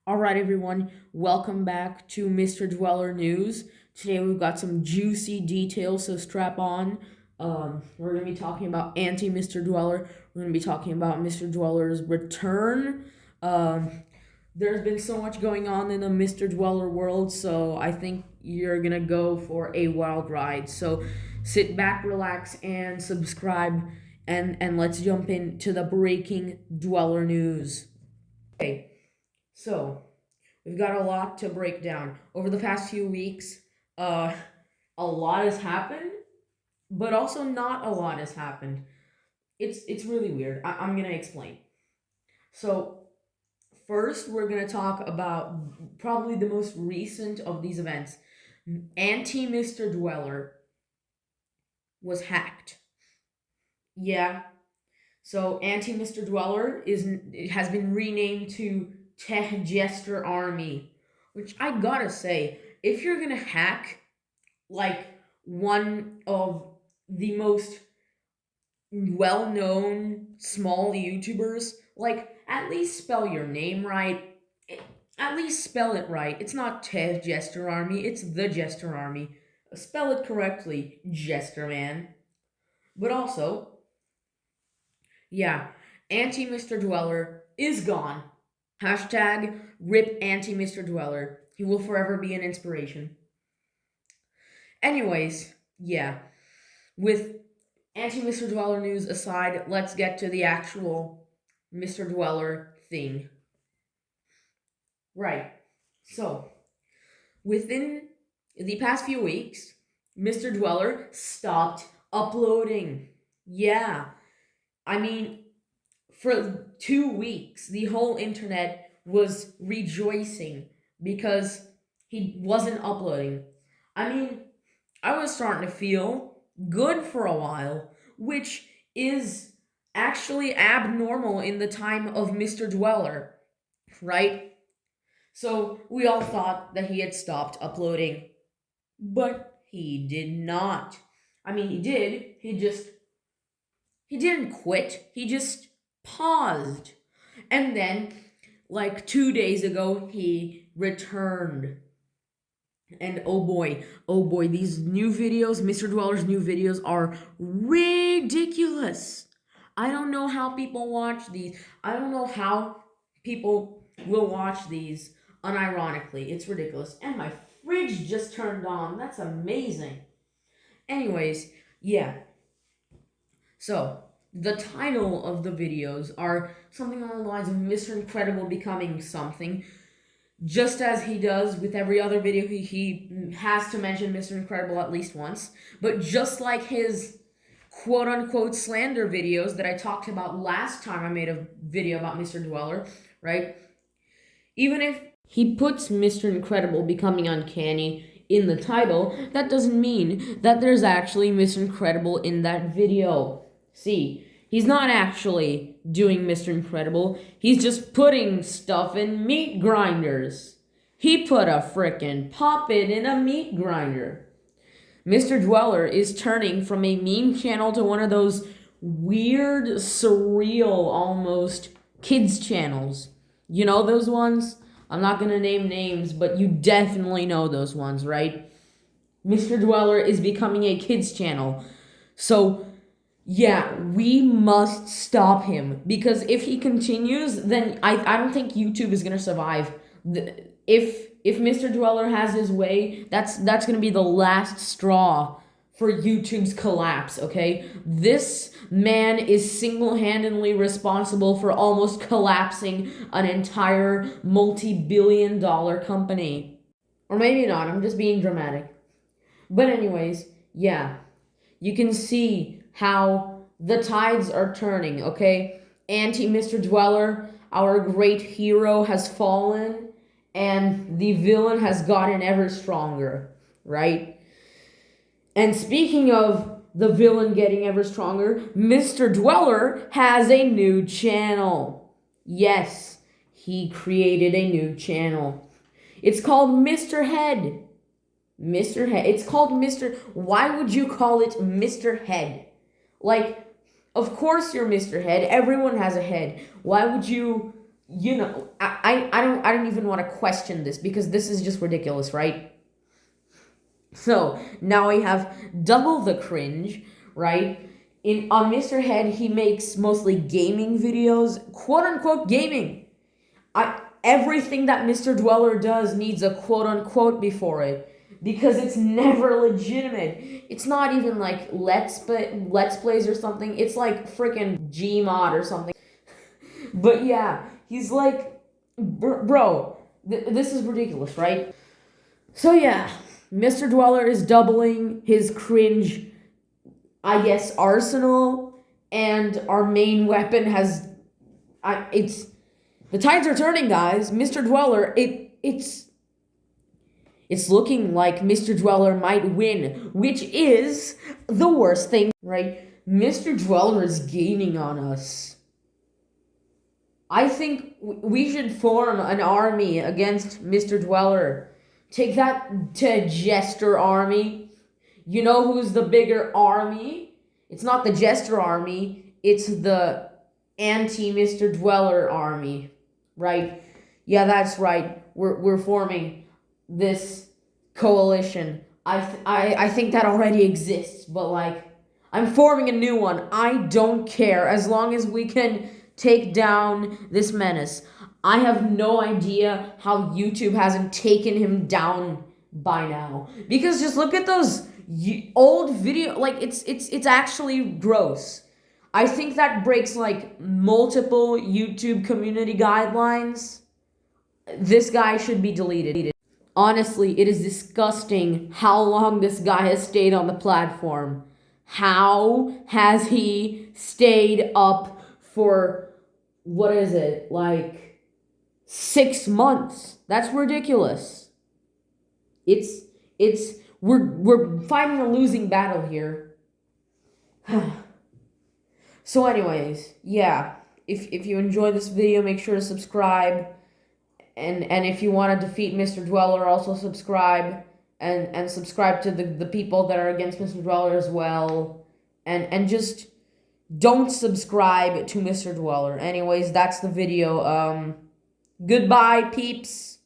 All right, everyone, welcome back to MrDweller News. Today we've got some juicy details, so strap on. We're going to be talking about Auntie Mr. Dweller. We're going to be talking about Mr. Dweller's return. Um, there's been so much going on in the Mr. Dweller world, so I think you're going to go for a wild ride. So sit back, relax, and subscribe, and let's jump into the breaking Dweller news. Okay. So, we've got a lot to break down. Over the past few weeks, uh, a lot has happened, but also not a lot has happened. It's really weird. I'm gonna explain. So, first, we're gonna talk about probably the most recent of these events. Auntie Mr. Dweller was hacked. Yeah. So, Auntie Mr. Dweller has been renamed to Tech Jester Army, which I gotta say, if you're gonna hack like one of the most well-known small YouTubers, like at least spell your name right. At least spell it right. It's not Tech Jester Army, it's the Jester Army. Spell it correctly, Jester Man. But also, yeah, Auntie Mr. Dweller is gone. Hashtag rip Auntie Mr. Dweller. He will forever be an inspiration. Anyways, yeah. With Auntie Mr. Dweller news aside, let's get to the actual Mr. Dweller thing. Right. So, within the past few weeks, Mr. Dweller stopped uploading. Yeah. I mean, for 2 weeks, the whole internet was rejoicing because he wasn't uploading. I mean, I was starting to feel good for a while, which is actually abnormal in the time of Mr. Dweller, right? So we all thought that he had stopped uploading, but he did not. I mean, he did. He didn't quit. He just paused. And then, like 2 days ago, he returned. And oh boy, these new videos, Mr. Dweller's new videos are ridiculous. I don't know how people watch these. I don't know how people will watch these unironically. It's ridiculous. And my fridge just turned on. That's amazing. Anyways, yeah. So, the title of the videos are something along the lines of Mr. Incredible becoming something. Just as he does with every other video, he has to mention Mr. Incredible at least once. But just like his quote-unquote slander videos that I talked about last time I made a video about Mr. Dweller, right? Even if he puts Mr. Incredible becoming uncanny in the title, that doesn't mean that there's actually Mr. Incredible in that video. See, he's not actually doing Mr. Incredible. He's just putting stuff in meat grinders. He put a frickin' puppet in a meat grinder. Mr. Dweller is turning from a meme channel to one of those weird, surreal, almost kids channels. You know those ones? I'm not gonna name names, but you definitely know those ones, right? Mr. Dweller is becoming a kids channel. So, yeah, we must stop him because if he continues, then I don't think YouTube is gonna survive. If Mr. Dweller has his way, that's gonna be the last straw for YouTube's collapse. Okay, this man is single-handedly responsible for almost collapsing an entire multi-billion-dollar company, or maybe not. I'm just being dramatic. But anyways, yeah. You can see how the tides are turning, okay? Auntie Mr. Dweller, our great hero, has fallen, and the villain has gotten ever stronger, right? And speaking of the villain getting ever stronger, Mr. Dweller has a new channel. Yes, he created a new channel. It's called Mr. Head. Mr. Head. It's called Mr. Why would you call it Mr. Head? Like, of course you're Mr. Head. Everyone has a head. Why would you? I don't even want to question this because this is just ridiculous, right? So now we have double the cringe, right? On Mr. Head, he makes mostly gaming videos, quote unquote gaming. Everything that MrDweller does needs a quote unquote before it because it's never legitimate. It's not even like let's plays or something. It's like freaking Gmod or something. But yeah, he's like, bro, this is ridiculous, right? So yeah, MrDweller is doubling his cringe, I guess, arsenal, and our main weapon has, it's, the tides are turning, guys. MrDweller, it's looking like MrDweller might win, which is the worst thing, right? MrDweller is gaining on us. I think we should form an army against MrDweller. Take that to Jester Army. You know who's the bigger army? It's not the Jester Army. It's the Auntie MrDweller Army, right? Yeah, that's right. We're forming this coalition. I think that already exists, but like, I'm forming a new one. I don't care as long as we can take down this menace. I have no idea how YouTube hasn't taken him down by now. Because just look at those old video, like it's actually gross. I think that breaks like multiple YouTube community guidelines. This guy should be deleted. Honestly, it is disgusting how long this guy has stayed on the platform. How has he stayed up for, what is it, like 6 months? That's ridiculous. We're fighting a losing battle here. So anyways, yeah, if you enjoyed this video, make sure to subscribe. And if you want to defeat MrDweller, also subscribe. And subscribe to the people that are against MrDweller as well. And just don't subscribe to MrDweller. Anyways, that's the video. Goodbye, peeps.